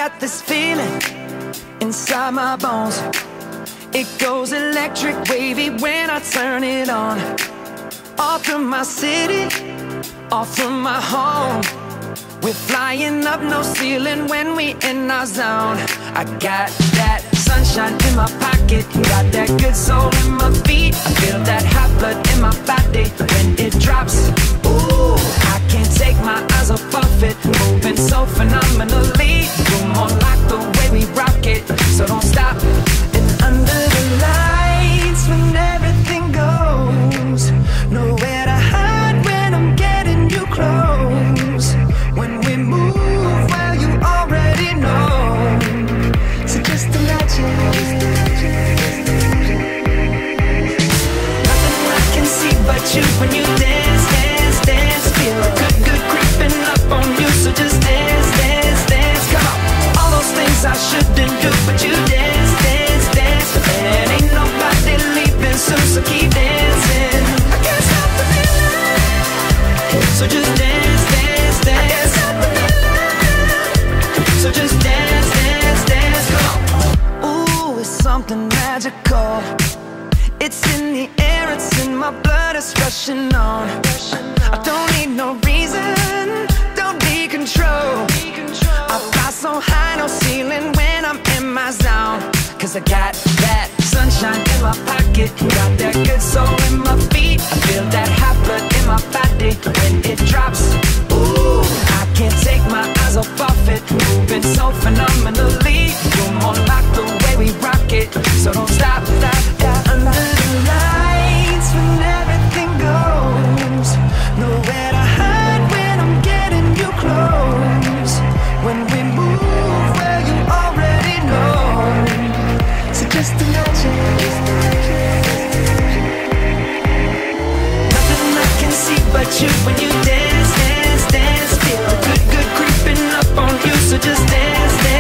got this feeling inside my bones. It goes electric wavy when I turn it on. All through my city, all through my home. We're flying up, no ceiling when we in our zone. I got that sunshine in my pocket, got that good soul in my feet. I feel that hot blood in my body when it drops. Ooh, I can't take my eyes off of it, moving so phenomenally. You're more like the way we rock it, so don't stop. And under the lights when everything goes, nowhere to hide when I'm getting you close. When we move, well, you already know. So just imagine. Nothing I can see but you when you dance, dance, dance. Feel good, good creeping up on you. So just dance, dance, dance. Come on. All those things I shouldn't do, but you dance, dance, dance. And ain't nobody leaving soon, so keep dancing. I can't stop the feeling. So just dance, dance, dance. I can't stop the feeling. So just dance, dance, dance. Come on. Ooh, it's something magical. It's in the air, it's in my blood, it's rushing on. I don't need no reason, don't need control. I fly so high, no ceiling when I'm in my zone. Cause I got that sunshine in my pocket, got that good soul in my feet. I feel that hot blood in my body when it drops. Ooh, I can't take my eyes off of it, moving so phenomenally. You're more like the way we rock it, so don't stop, stop, stop. Under the lights when everything goes, nowhere to hide when I'm getting you close. When we move, well, you already know. So just imagine. Nothing I can see but you when you dance, dance, dance. Feel good, good creeping up on you. So just dance, dance.